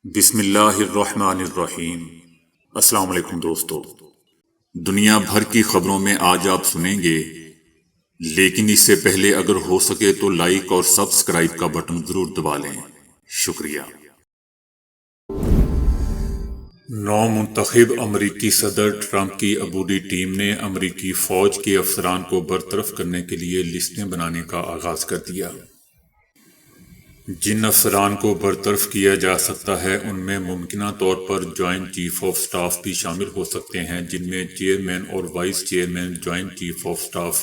بسم اللہ الرحمن الرحیم۔ السلام علیکم دوستو، دنیا بھر کی خبروں میں آج آپ سنیں گے، لیکن اس سے پہلے اگر ہو سکے تو لائک اور سبسکرائب کا بٹن ضرور دبا لیں۔ شکریہ۔ نو منتخب امریکی صدر ٹرمپ کی عبوری ٹیم نے امریکی فوج کے افسران کو برطرف کرنے کے لیے لسٹیں بنانے کا آغاز کر دیا۔ جن افسران کو برطرف کیا جا سکتا ہے ان میں ممکنہ طور پر جوائنٹ چیف آف سٹاف بھی شامل ہو سکتے ہیں، جن میں چیئرمین اور vice chairman joint chief of staff,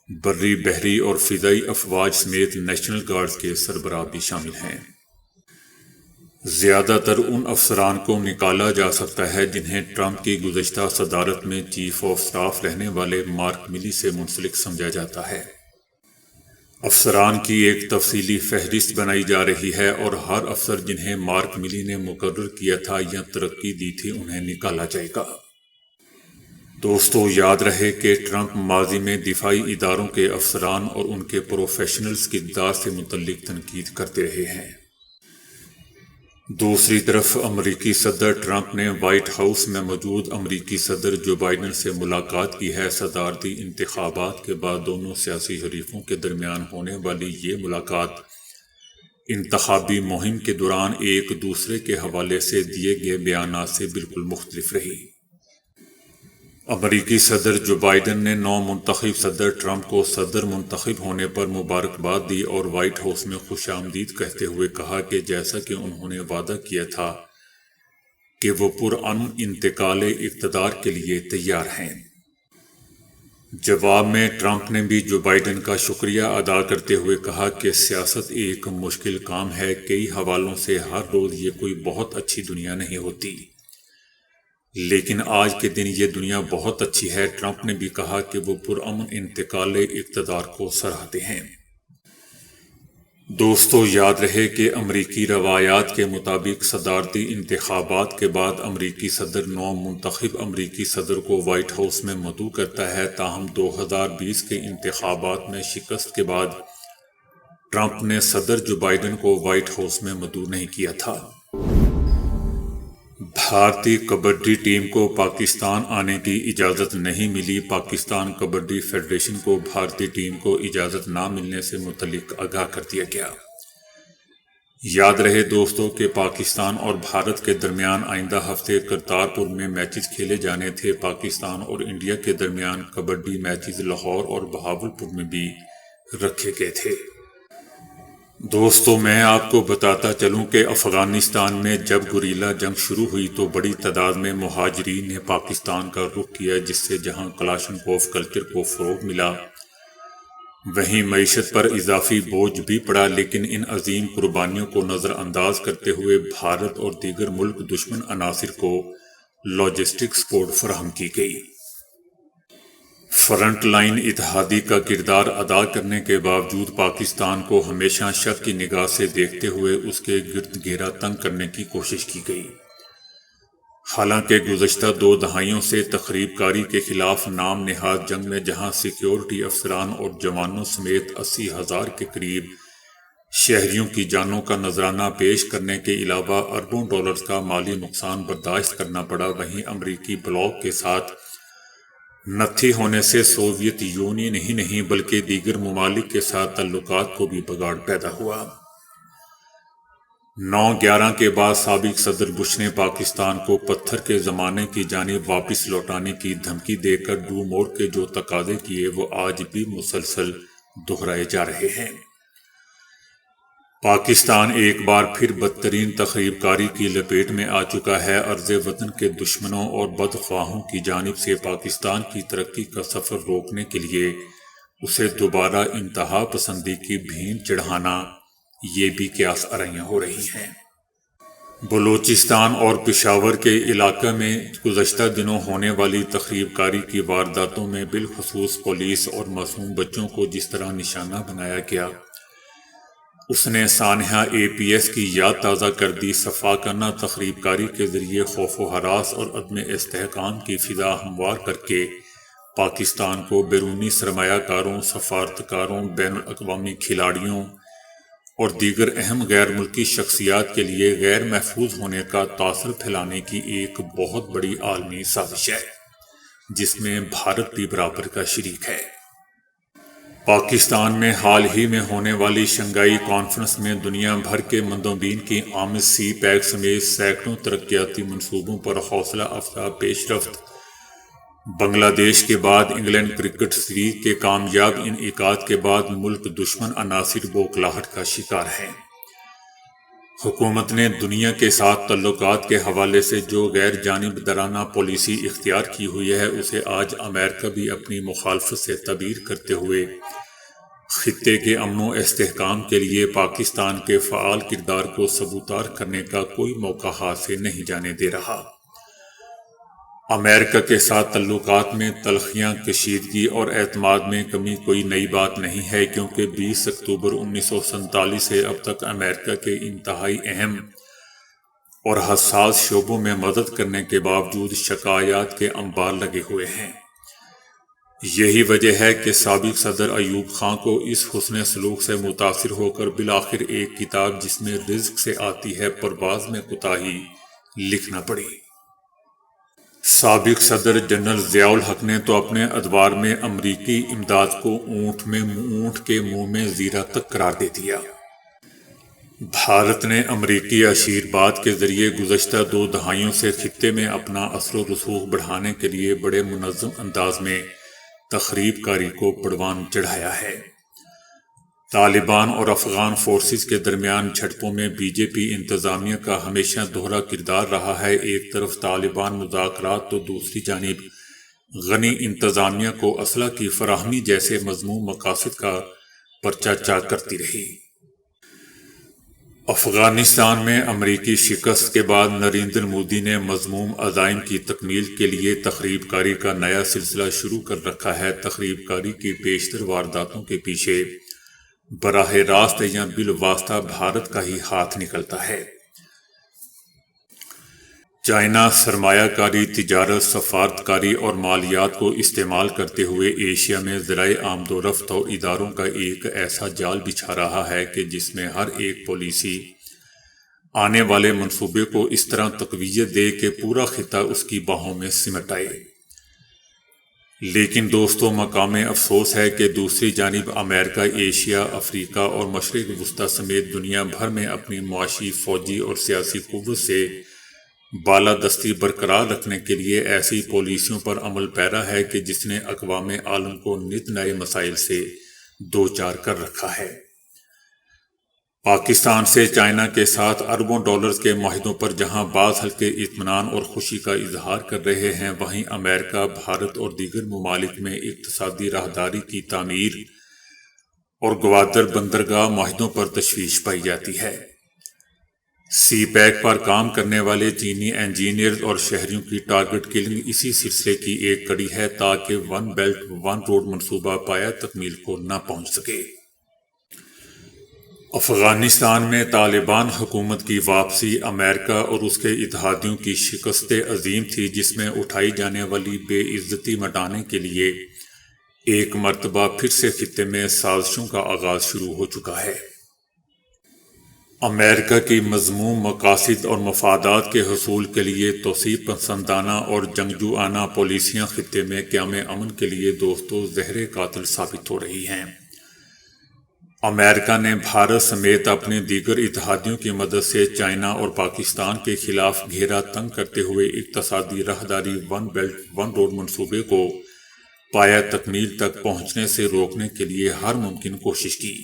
بری، بحری اور فضائی افواج سمیت نیشنل گارڈز کے سربراہ بھی شامل ہیں۔ زیادہ تر ان افسران کو نکالا جا سکتا ہے جنہیں ٹرمپ کی گزشتہ صدارت میں چیف آف سٹاف رہنے والے مارک ملی سے منسلک سمجھا جاتا ہے۔ افسران کی ایک تفصیلی فہرست بنائی جا رہی ہے اور ہر افسر جنہیں مارک ملی نے مقرر کیا تھا یا ترقی دی تھی انہیں نکالا جائے گا۔ دوستو، یاد رہے کہ ٹرمپ ماضی میں دفاعی اداروں کے افسران اور ان کے پروفیشنلز کی کردار سے متعلق تنقید کرتے رہے ہیں۔ دوسری طرف امریکی صدر ٹرمپ نے وائٹ ہاؤس میں موجود امریکی صدر جو بائیڈن سے ملاقات کی ہے۔ صدارتی انتخابات کے بعد دونوں سیاسی حریفوں کے درمیان ہونے والی یہ ملاقات انتخابی مہم کے دوران ایک دوسرے کے حوالے سے دیے گئے بیانات سے بالکل مختلف رہی۔ امریکی صدر جو بائیڈن نے نو منتخب صدر ٹرمپ کو صدر منتخب ہونے پر مبارکباد دی اور وائٹ ہاؤس میں خوش آمدید کہتے ہوئے کہا کہ جیسا کہ انہوں نے وعدہ کیا تھا کہ وہ پرامن انتقال اقتدار کے لیے تیار ہیں۔ جواب میں ٹرمپ نے بھی جو بائیڈن کا شکریہ ادا کرتے ہوئے کہا کہ سیاست ایک مشکل کام ہے، کئی حوالوں سے ہر روز یہ کوئی بہت اچھی دنیا نہیں ہوتی، لیکن آج کے دن یہ دنیا بہت اچھی ہے۔ ٹرمپ نے بھی کہا کہ وہ پرامن انتقال اقتدار کو سراہتے ہیں۔ دوستو، یاد رہے کہ امریکی روایات کے مطابق صدارتی انتخابات کے بعد امریکی صدر نو منتخب امریکی صدر کو وائٹ ہاؤس میں مدعو کرتا ہے۔ تاہم 2020 کے انتخابات میں شکست کے بعد ٹرمپ نے صدر جو بائیڈن کو وائٹ ہاؤس میں مدعو نہیں کیا تھا۔ بھارتی کبڈی ٹیم کو پاکستان آنے کی اجازت نہیں ملی۔ پاکستان کبڈی فیڈریشن کو بھارتی ٹیم کو اجازت نہ ملنے سے متعلق آگاہ کر دیا گیا۔ یاد رہے دوستو کہ پاکستان اور بھارت کے درمیان آئندہ ہفتے کرتارپور میں میچز کھیلے جانے تھے۔ پاکستان اور انڈیا کے درمیان کبڈی میچز لاہور اور بہاولپور میں بھی رکھے گئے تھے۔ دوستو، میں آپ کو بتاتا چلوں کہ افغانستان میں جب گوریلا جنگ شروع ہوئی تو بڑی تعداد میں مہاجرین نے پاکستان کا رخ کیا، جس سے جہاں کلاشنکوف کلچر کو فروغ ملا وہیں معیشت پر اضافی بوجھ بھی پڑا۔ لیکن ان عظیم قربانیوں کو نظر انداز کرتے ہوئے بھارت اور دیگر ملک دشمن عناصر کو لاجسٹک سپورٹ فراہم کی گئی۔ فرنٹ لائن اتحادی کا کردار ادا کرنے کے باوجود پاکستان کو ہمیشہ شک کی نگاہ سے دیکھتے ہوئے اس کے گرد گھیرا تنگ کرنے کی کوشش کی گئی۔ حالانکہ گزشتہ 2 دہائیوں سے تخریب کاری کے خلاف نام نہاد جنگ میں جہاں سیکیورٹی افسران اور جوانوں سمیت 80,000 کے قریب شہریوں کی جانوں کا نذرانہ پیش کرنے کے علاوہ اربوں ڈالرز کا مالی نقصان برداشت کرنا پڑا، وہیں امریکی بلاک کے ساتھ نتھی ہونے سے سوویت یونین ہی نہیں بلکہ دیگر ممالک کے ساتھ تعلقات کو بھی بگاڑ پیدا ہوا۔ 9/11 کے بعد سابق صدر بش نے پاکستان کو پتھر کے زمانے کی جانب واپس لوٹانے کی دھمکی دے کر ڈو مور کے جو تقاضے کیے وہ آج بھی مسلسل دہرائے جا رہے ہیں۔ پاکستان ایک بار پھر بدترین تخریب کاری کی لپیٹ میں آ چکا ہے۔ عرض وطن کے دشمنوں اور بدخواہوں کی جانب سے پاکستان کی ترقی کا سفر روکنے کے لیے اسے دوبارہ انتہا پسندی کی بھین چڑھانا، یہ بھی قیاس آرائیاں ہو رہی ہیں۔ بلوچستان اور پشاور کے علاقے میں گزشتہ دنوں ہونے والی تخریب کاری کی وارداتوں میں بالخصوص پولیس اور معصوم بچوں کو جس طرح نشانہ بنایا گیا، اس نے سانحہ APS کی یاد تازہ کر دی۔ صفاقانہ تخریب کاری کے ذریعے خوف و ہراس اور عدم استحکام کی فضا ہموار کر کے پاکستان کو بیرونی سرمایہ کاروں، سفارتکاروں، بین الاقوامی کھلاڑیوں اور دیگر اہم غیر ملکی شخصیات کے لیے غیر محفوظ ہونے کا تاثر پھیلانے کی ایک بہت بڑی عالمی سازش ہے، جس میں بھارت بھی برابر کا شریک ہے۔ پاکستان میں حال ہی میں ہونے والی شنگھائی کانفرنس میں دنیا بھر کے مندوبین کی آمد سی پیک سمیت سینکڑوں ترقیاتی منصوبوں پر حوصلہ افزا پیش رفت، بنگلہ دیش کے بعد انگلینڈ کرکٹ سیریز کے کامیاب انعقاد کے بعد ملک دشمن عناصر بوکھلاہٹ کا شکار ہے۔ حکومت نے دنیا کے ساتھ تعلقات کے حوالے سے جو غیر جانبدارانہ پالیسی اختیار کی ہوئی ہے، اسے آج امریکہ بھی اپنی مخالفت سے تعبیر کرتے ہوئے خطے کے امن و استحکام کے لیے پاکستان کے فعال کردار کو ثبوتار کرنے کا کوئی موقع ہاتھ سے نہیں جانے دے رہا۔ امریکہ کے ساتھ تعلقات میں تلخیاں، کشیدگی اور اعتماد میں کمی کوئی نئی بات نہیں ہے، کیونکہ 20 اکتوبر 1947 سے اب تک امریکہ کے انتہائی اہم اور حساس شعبوں میں مدد کرنے کے باوجود شکایات کے انبار لگے ہوئے ہیں۔ یہی وجہ ہے کہ سابق صدر ایوب خان کو اس حسن سلوک سے متاثر ہو کر بالآخر ایک کتاب جس میں رزق سے آتی ہے پرواز میں کوتاہی لکھنا پڑی۔ سابق صدر جنرل ضیاء الحق نے تو اپنے ادوار میں امریکی امداد کو اونٹ کے منہ میں زیرہ تک قرار دے دیا۔ بھارت نے امریکی آشیرواد کے ذریعے گزشتہ 2 دہائیوں سے خطے میں اپنا اثر و رسوخ بڑھانے کے لیے بڑے منظم انداز میں تخریب کاری کو پروان چڑھایا ہے۔ طالبان اور افغان فورسز کے درمیان جھڑپوں میں بی جے پی انتظامیہ کا ہمیشہ دوہرا کردار رہا ہے۔ ایک طرف طالبان مذاکرات تو دوسری جانب غنی انتظامیہ کو اسلحہ کی فراہمی جیسے مذموم مقاصد کا پرچہ چاک کرتی رہی۔ افغانستان میں امریکی شکست کے بعد نریندر مودی نے مذموم عزائم کی تکمیل کے لیے تخریب کاری کا نیا سلسلہ شروع کر رکھا ہے۔ تخریب کاری کی بیشتر وارداتوں کے پیچھے براہ راست یا بالواسطہ بھارت کا ہی ہاتھ نکلتا ہے۔ چائنا سرمایہ کاری، تجارت، سفارتکاری اور مالیات کو استعمال کرتے ہوئے ایشیا میں ذرائع آمد و رفت و اداروں کا ایک ایسا جال بچھا رہا ہے کہ جس میں ہر ایک پالیسی آنے والے منصوبے کو اس طرح تقویت دے کہ پورا خطہ اس کی باہوں میں سمٹ آئے۔ لیکن دوستو، مقام افسوس ہے کہ دوسری جانب امریکہ ایشیا، افریقہ اور مشرق وسطیٰ سمیت دنیا بھر میں اپنی معاشی، فوجی اور سیاسی قوت سے بالادستی برقرار رکھنے کے لیے ایسی پالیسیوں پر عمل پیرا ہے کہ جس نے اقوام عالم کو نت نئے مسائل سے دوچار کر رکھا ہے۔ پاکستان سے چائنا کے ساتھ اربوں ڈالرز کے معاہدوں پر جہاں بعض حلقے اطمینان اور خوشی کا اظہار کر رہے ہیں، وہیں امریکہ، بھارت اور دیگر ممالک میں اقتصادی راہداری کی تعمیر اور گوادر بندرگاہ معاہدوں پر تشویش پائی جاتی ہے۔ سی پیک پر کام کرنے والے چینی انجینئرز اور شہریوں کی ٹارگٹ کلنگ اسی سلسلے کی ایک کڑی ہے تاکہ ون بیلٹ ون روڈ منصوبہ پایہ تکمیل کو نہ پہنچ سکے۔ افغانستان میں طالبان حکومت کی واپسی امریکہ اور اس کے اتحادیوں کی شکست عظیم تھی، جس میں اٹھائی جانے والی بے عزتی مٹانے کے لیے ایک مرتبہ پھر سے خطے میں سازشوں کا آغاز شروع ہو چکا ہے۔ امریکہ کی مذموم مقاصد اور مفادات کے حصول کے لیے توسیع پسندانہ اور جنگجوانہ پالیسیاں خطے میں قیام امن کے لیے دوستو زہر قاتل ثابت ہو رہی ہیں۔ امریکہ نے بھارت سمیت اپنے دیگر اتحادیوں کی مدد سے چائنا اور پاکستان کے خلاف گھیرا تنگ کرتے ہوئے اقتصادی راہداری ون بیلٹ ون روڈ منصوبے کو پایہ تکمیل تک پہنچنے سے روکنے کے لیے ہر ممکن کوشش کی۔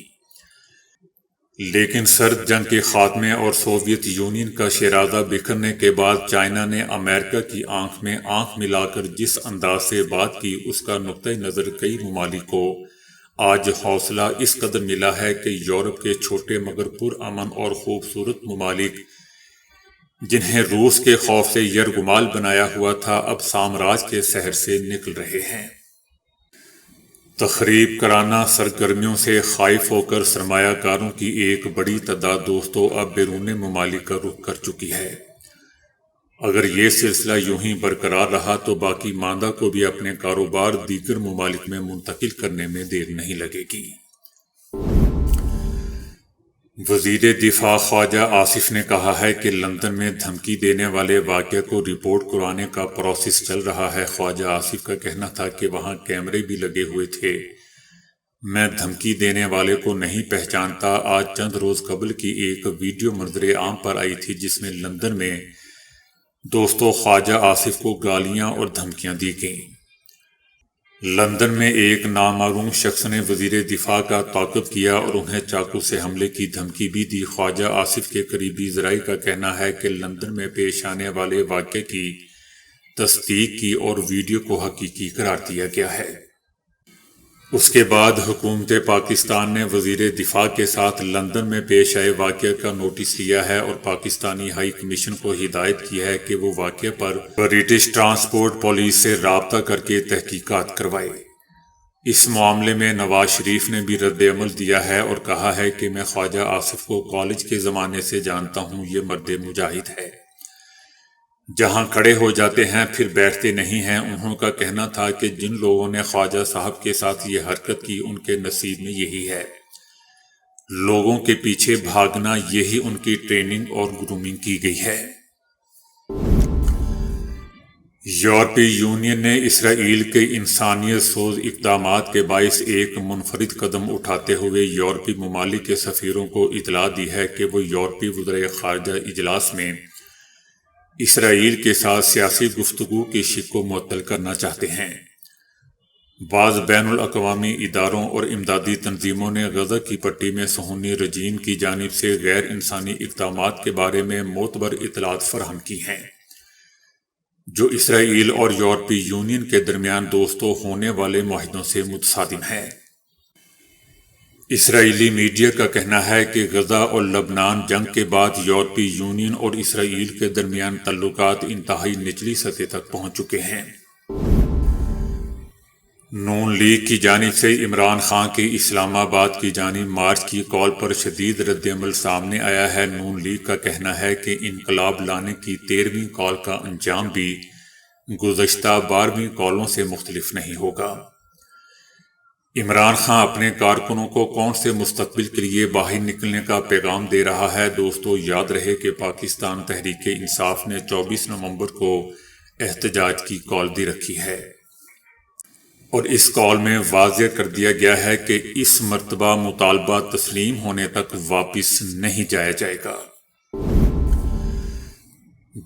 لیکن سرد جنگ کے خاتمے اور سوویت یونین کا شیرازہ بکھرنے کے بعد چائنا نے امریکہ کی آنکھ میں آنکھ ملا کر جس انداز سے بات کی، اس کا نقطہ نظر کئی ممالک کو آج حوصلہ اس قدر ملا ہے کہ یورپ کے چھوٹے مگر پرامن اور خوبصورت ممالک، جنہیں روس کے خوف سے یرغمال بنایا ہوا تھا، اب سامراج کے سحر سے نکل رہے ہیں۔ تخریب کارانہ سرگرمیوں سے خائف ہو کر سرمایہ کاروں کی ایک بڑی تعداد دوستو اب بیرون ممالک کا رخ کر چکی ہے۔ اگر یہ سلسلہ یوں ہی برقرار رہا تو باقی ماندہ کو بھی اپنے کاروبار دیگر ممالک میں منتقل کرنے میں دیر نہیں لگے گی۔ وزیر دفاع خواجہ آصف نے کہا ہے کہ لندن میں دھمکی دینے والے واقعے کو رپورٹ کرانے کا پروسیس چل رہا ہے۔ خواجہ آصف کا کہنا تھا کہ وہاں کیمرے بھی لگے ہوئے تھے۔ میں دھمکی دینے والے کو نہیں پہچانتا۔ آج چند روز قبل کی ایک ویڈیو منظر عام پر آئی تھی جس میں لندن میں دوستوں خواجہ آصف کو گالیاں اور دھمکیاں دی گئیں۔ لندن میں ایک نامعلوم شخص نے وزیر دفاع کا تعاقب کیا اور انہیں چاقو سے حملے کی دھمکی بھی دی۔ خواجہ آصف کے قریبی ذرائع کا کہنا ہے کہ لندن میں پیش آنے والے واقعے کی تصدیق کی اور ویڈیو کو حقیقی قرار دیا گیا ہے۔ اس کے بعد حکومت پاکستان نے وزیر دفاع کے ساتھ لندن میں پیش آئے واقعے کا نوٹس لیا ہے اور پاکستانی ہائی کمیشن کو ہدایت کی ہے کہ وہ واقعے پر برٹش ٹرانسپورٹ پولیس سے رابطہ کر کے تحقیقات کروائے۔ اس معاملے میں نواز شریف نے بھی رد عمل دیا ہے اور کہا ہے کہ میں خواجہ آصف کو کالج کے زمانے سے جانتا ہوں، یہ مرد مجاہد ہے، جہاں کھڑے ہو جاتے ہیں پھر بیٹھتے نہیں ہیں۔ انہوں کا کہنا تھا کہ جن لوگوں نے خواجہ صاحب کے ساتھ یہ حرکت کی ان کے نصیب میں یہی ہے، لوگوں کے پیچھے بھاگنا، یہی ان کی ٹریننگ اور گرومنگ کی گئی ہے۔ یورپی یونین نے اسرائیل کے انسانیت سوز اقدامات کے باعث ایک منفرد قدم اٹھاتے ہوئے یورپی ممالک کے سفیروں کو اطلاع دی ہے کہ وہ یورپی وزرائے خارجہ اجلاس میں اسرائیل کے ساتھ سیاسی گفتگو کی شق کو معطل کرنا چاہتے ہیں۔ بعض بین الاقوامی اداروں اور امدادی تنظیموں نے غزہ کی پٹی میں صہیونی رجیم کی جانب سے غیر انسانی اقدامات کے بارے میں معتبر اطلاعات فراہم کی ہیں، جو اسرائیل اور یورپی یونین کے درمیان دوستوں ہونے والے معاہدوں سے متصادم ہیں۔ اسرائیلی میڈیا کا کہنا ہے کہ غزہ اور لبنان جنگ کے بعد یورپی یونین اور اسرائیل کے درمیان تعلقات انتہائی نچلی سطح تک پہنچ چکے ہیں۔ نون لیگ کی جانب سے عمران خان کی اسلام آباد کی جانب مارچ کی کال پر شدید رد عمل سامنے آیا ہے۔ نون لیگ کا کہنا ہے کہ انقلاب لانے کی 13ویں کال کا انجام بھی گزشتہ 12ویں کالوں سے مختلف نہیں ہوگا۔ عمران خان اپنے کارکنوں کو کون سے مستقبل کے لیے باہر نکلنے کا پیغام دے رہا ہے؟ دوستو، یاد رہے کہ پاکستان تحریک انصاف نے 24 نومبر کو احتجاج کی کال دی رکھی ہے اور اس کال میں واضح کر دیا گیا ہے کہ اس مرتبہ مطالبہ تسلیم ہونے تک واپس نہیں جایا جائے گا۔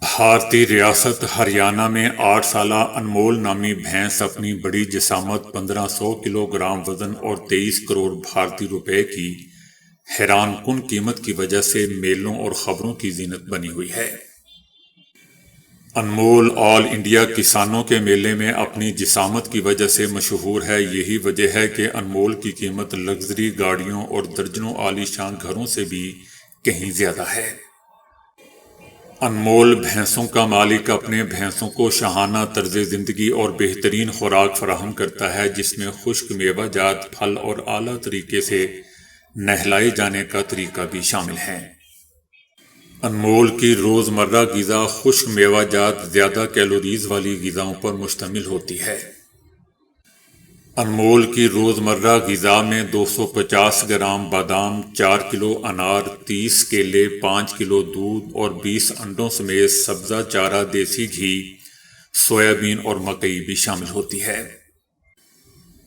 بھارتی ریاست ہریانہ میں 8 سالہ انمول نامی بھینس اپنی بڑی جسامت، 1500 کلو گرام وزن اور 23 کروڑ بھارتی روپے کی حیران کن قیمت کی وجہ سے میلوں اور خبروں کی زینت بنی ہوئی ہے۔ انمول آل انڈیا کسانوں کے میلے میں اپنی جسامت کی وجہ سے مشہور ہے۔ یہی وجہ ہے کہ انمول کی قیمت لگژری گاڑیوں اور درجنوں عالی شان گھروں سے بھی کہیں زیادہ ہے۔ انمول بھینسوں کا مالک اپنے بھینسوں کو شاہانہ طرز زندگی اور بہترین خوراک فراہم کرتا ہے، جس میں خشک میوہ جات پھل اور اعلیٰ طریقے سے نہلائے جانے کا طریقہ بھی شامل ہے۔ انمول کی روزمرہ غذا خشک میوہ جات زیادہ کیلوریز والی غذاؤں پر مشتمل ہوتی ہے۔ انمول کی روزمرہ غذا میں 250 گرام بادام، 4 کلو انار، 30 کیلے، 5 کلو دودھ اور 20 انڈوں سمیت سبزہ چارہ، دیسی گھی، سویابین اور مکئی بھی شامل ہوتی ہے۔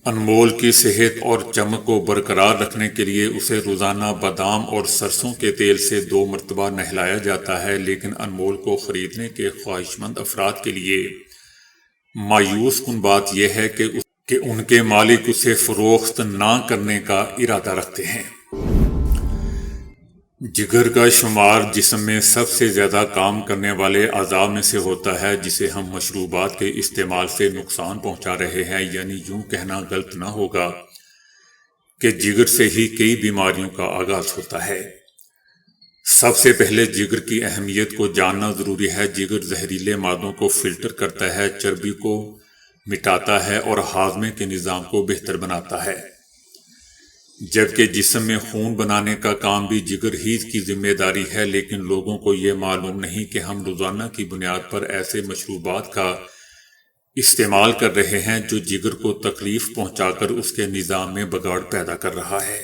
انمول کی صحت اور چمک کو برقرار رکھنے کے لیے اسے روزانہ بادام اور سرسوں کے تیل سے 2 مرتبہ نہلایا جاتا ہے، لیکن انمول کو خریدنے کے خواہشمند افراد کے لیے مایوس کن بات یہ ہے کہ ان کے مالک اسے فروخت نہ کرنے کا ارادہ رکھتے ہیں۔ جگر کا شمار جسم میں سب سے زیادہ کام کرنے والے اعضاء میں سے ہوتا ہے، جسے ہم مشروبات کے استعمال سے نقصان پہنچا رہے ہیں، یعنی یوں کہنا غلط نہ ہوگا کہ جگر سے ہی کئی بیماریوں کا آغاز ہوتا ہے۔ سب سے پہلے جگر کی اہمیت کو جاننا ضروری ہے۔ جگر زہریلے مادوں کو فلٹر کرتا ہے، چربی کو مٹاتا ہے اور ہاضمے کے نظام کو بہتر بناتا ہے، جبکہ جسم میں خون بنانے کا کام بھی جگر ہی کی ذمہ داری ہے۔ لیکن لوگوں کو یہ معلوم نہیں کہ ہم روزانہ کی بنیاد پر ایسے مشروبات کا استعمال کر رہے ہیں جو جگر کو تکلیف پہنچا کر اس کے نظام میں بگاڑ پیدا کر رہا ہے۔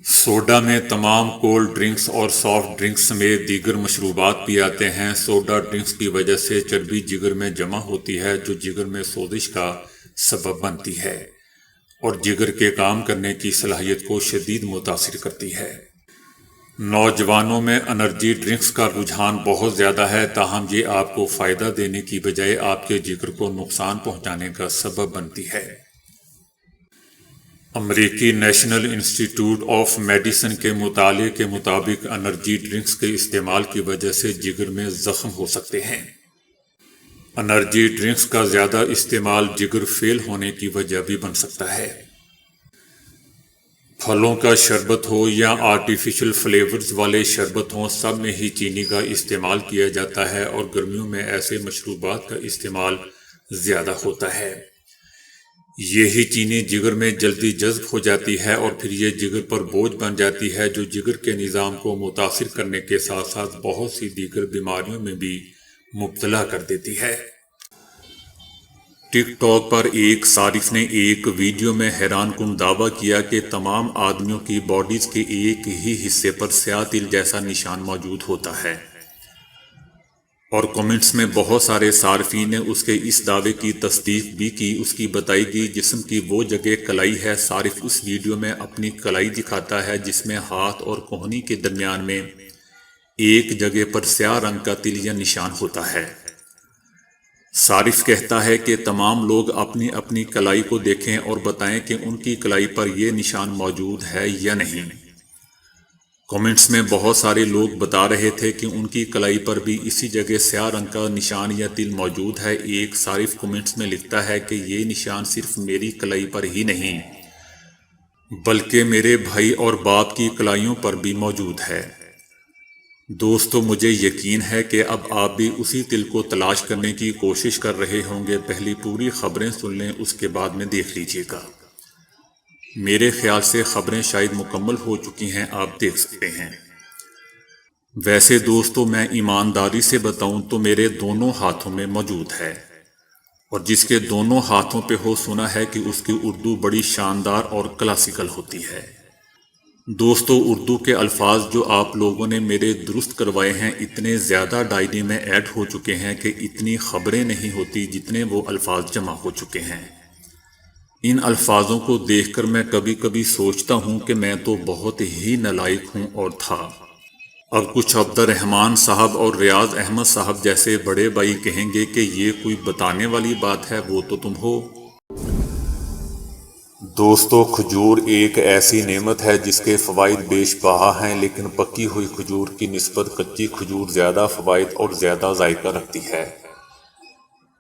سوڈا میں تمام کولڈ ڈرنکس اور سافٹ ڈرنکس سمیت دیگر مشروبات بھی آتے ہیں۔ سوڈا ڈرنکس کی وجہ سے چربی جگر میں جمع ہوتی ہے جو جگر میں سوزش کا سبب بنتی ہے اور جگر کے کام کرنے کی صلاحیت کو شدید متاثر کرتی ہے۔ نوجوانوں میں انرجی ڈرنکس کا رجحان بہت زیادہ ہے، تاہم یہ آپ کو فائدہ دینے کی بجائے آپ کے جگر کو نقصان پہنچانے کا سبب بنتی ہے۔ امریکی نیشنل انسٹی ٹیوٹ آف میڈیسن کے مطالعے کے مطابق انرجی ڈرنکس کے استعمال کی وجہ سے جگر میں زخم ہو سکتے ہیں۔ انرجی ڈرنکس کا زیادہ استعمال جگر فیل ہونے کی وجہ بھی بن سکتا ہے۔ پھلوں کا شربت ہو یا آرٹیفیشل فلیورز والے شربت ہوں، سب میں ہی چینی کا استعمال کیا جاتا ہے اور گرمیوں میں ایسے مشروبات کا استعمال زیادہ ہوتا ہے۔ یہی چینی جگر میں جلدی جذب ہو جاتی ہے اور پھر یہ جگر پر بوجھ بن جاتی ہے جو جگر کے نظام کو متاثر کرنے کے ساتھ ساتھ بہت سی دیگر بیماریوں میں بھی مبتلا کر دیتی ہے۔ ٹک ٹاک پر ایک صارف نے ایک ویڈیو میں حیران کن دعویٰ کیا کہ تمام آدمیوں کی باڈیز کے ایک ہی حصے پر سیاہ تل جیسا نشان موجود ہوتا ہے، اور کمنٹس میں بہت سارے صارفین نے اس کے اس دعوے کی تصدیق بھی کی۔ اس کی بتائی گئی جسم کی وہ جگہ کلائی ہے۔ صارف اس ویڈیو میں اپنی کلائی دکھاتا ہے جس میں ہاتھ اور کہنی کے درمیان میں ایک جگہ پر سیاہ رنگ کا تل یا نشان ہوتا ہے۔ صارف کہتا ہے کہ تمام لوگ اپنی اپنی کلائی کو دیکھیں اور بتائیں کہ ان کی کلائی پر یہ نشان موجود ہے یا نہیں۔ کمنٹس میں بہت سارے لوگ بتا رہے تھے کہ ان کی کلائی پر بھی اسی جگہ سیاہ رنگ کا نشان یا تل موجود ہے۔ ایک صارف کمنٹس میں لکھتا ہے کہ یہ نشان صرف میری کلائی پر ہی نہیں بلکہ میرے بھائی اور باپ کی کلائیوں پر بھی موجود ہے۔ دوستو، مجھے یقین ہے کہ اب آپ بھی اسی تل کو تلاش کرنے کی کوشش کر رہے ہوں گے۔ پہلی پوری خبریں سن لیں، اس کے بعد میں دیکھ لیجئے گا۔ میرے خیال سے خبریں شاید مکمل ہو چکی ہیں، آپ دیکھ سکتے ہیں۔ ویسے دوستو، میں ایمانداری سے بتاؤں تو میرے دونوں ہاتھوں میں موجود ہے، اور جس کے دونوں ہاتھوں پہ ہو، سنا ہے کہ اس کی اردو بڑی شاندار اور کلاسیکل ہوتی ہے۔ دوستو، اردو کے الفاظ جو آپ لوگوں نے میرے درست کروائے ہیں اتنے زیادہ ڈائری میں ایڈ ہو چکے ہیں کہ اتنی خبریں نہیں ہوتی جتنے وہ الفاظ جمع ہو چکے ہیں۔ ان الفاظوں کو دیکھ کر میں کبھی کبھی سوچتا ہوں کہ میں تو بہت ہی نالائق ہوں اور تھا۔ اب کچھ عبد الرحمن صاحب اور ریاض احمد صاحب جیسے بڑے بھائی کہیں گے کہ یہ کوئی بتانے والی بات ہے، وہ تو تم ہو۔ دوستو، کھجور ایک ایسی نعمت ہے جس کے فوائد بیش بہا ہیں، لیکن پکی ہوئی کھجور کی نسبت کچی کھجور زیادہ فوائد اور زیادہ ذائقہ رکھتی ہے۔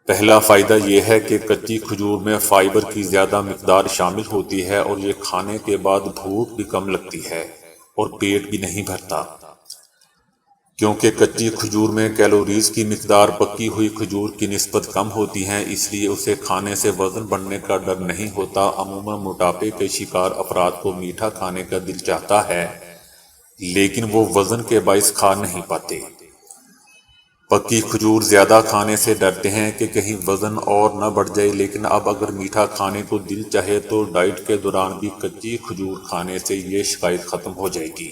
پہلا فائدہ یہ ہے کہ کچی کھجور میں فائبر کی زیادہ مقدار شامل ہوتی ہے اور یہ کھانے کے بعد بھوک بھی کم لگتی ہے اور پیٹ بھی نہیں بھرتا، کیونکہ کچی کھجور میں کیلوریز کی مقدار پکی ہوئی کھجور کی نسبت کم ہوتی ہیں، اس لیے اسے کھانے سے وزن بڑھنے کا ڈر نہیں ہوتا۔ عموماً موٹاپے کے شکار افراد کو میٹھا کھانے کا دل چاہتا ہے، لیکن وہ وزن کے باعث کھا نہیں پاتے۔ پکی کھجور زیادہ کھانے سے ڈرتے ہیں کہ کہیں وزن اور نہ بڑھ جائے، لیکن اب اگر میٹھا کھانے کو دل چاہے تو ڈائٹ کے دوران بھی کچی کھجور کھانے سے یہ شکایت ختم ہو جائے گی۔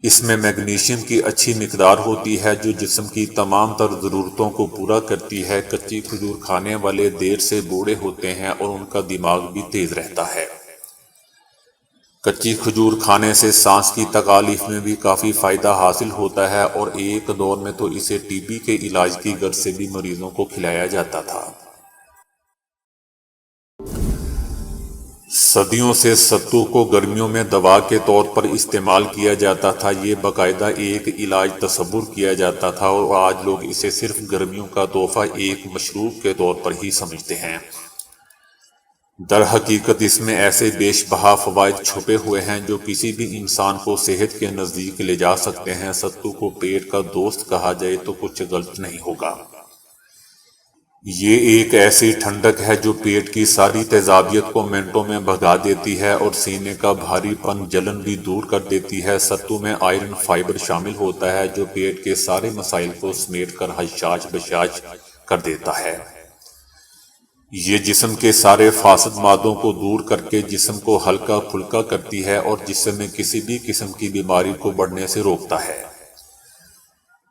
اس میں میگنیشیم کی اچھی مقدار ہوتی ہے جو جسم کی تمام تر ضرورتوں کو پورا کرتی ہے۔ کچی کھجور کھانے والے دیر سے بوڑھے ہوتے ہیں اور ان کا دماغ بھی تیز رہتا ہے۔ کچی کھجور کھانے سے سانس کی تکالیف میں بھی کافی فائدہ حاصل ہوتا ہے، اور ایک دور میں تو اسے ٹی بی کے علاج کی غرض سے بھی مریضوں کو کھلایا جاتا تھا۔ صدیوں سے ستو کو گرمیوں میں دوا کے طور پر استعمال کیا جاتا تھا۔ یہ باقاعدہ ایک علاج تصور کیا جاتا تھا، اور آج لوگ اسے صرف گرمیوں کا تحفہ ایک مشروب کے طور پر ہی سمجھتے ہیں۔ در حقیقت اس میں ایسے بیش بہا فوائد چھپے ہوئے ہیں جو کسی بھی انسان کو صحت کے نزدیک لے جا سکتے ہیں۔ ستو کو پیٹ کا دوست کہا جائے تو کچھ غلط نہیں ہوگا۔ یہ ایک ایسی ٹھنڈک ہے جو پیٹ کی ساری تیزابیت کو منٹوں میں بھگا دیتی ہے اور سینے کا بھاری پن جلن بھی دور کر دیتی ہے۔ ستو میں آئرن فائبر شامل ہوتا ہے جو پیٹ کے سارے مسائل کو سمیٹ کر حشاش بشاش کر دیتا ہے۔ یہ جسم کے سارے فاسد مادوں کو دور کر کے جسم کو ہلکا پھلکا کرتی ہے اور جسم میں کسی بھی قسم کی بیماری کو بڑھنے سے روکتا ہے۔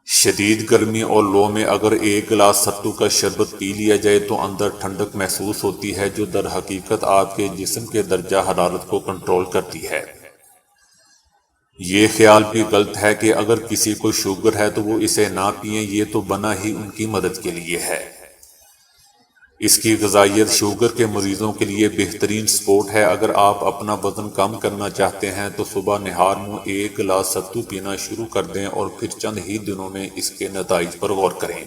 شدید گرمی اور لو میں اگر ایک گلاس ستو کا شربت پی لیا جائے تو اندر ٹھنڈک محسوس ہوتی ہے، جو در حقیقت آپ کے جسم کے درجہ حرارت کو کنٹرول کرتی ہے۔ یہ خیال بھی غلط ہے کہ اگر کسی کو شوگر ہے تو وہ اسے نہ پئیں، یہ تو بنا ہی ان کی مدد کے لیے ہے۔ اس کی غذائیت شوگر کے مریضوں کے لیے بہترین سپورٹ ہے۔ اگر آپ اپنا وزن کم کرنا چاہتے ہیں تو صبح نہار میں ایک گلاس ستو پینا شروع کر دیں اور پھر چند ہی دنوں میں اس کے نتائج پر غور کریں۔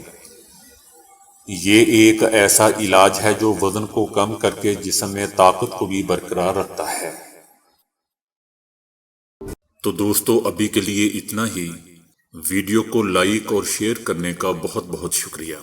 یہ ایک ایسا علاج ہے جو وزن کو کم کر کے جسم میں طاقت کو بھی برقرار رکھتا ہے۔ تو دوستو، ابھی کے لیے اتنا ہی۔ ویڈیو کو لائک اور شیئر کرنے کا بہت بہت شکریہ۔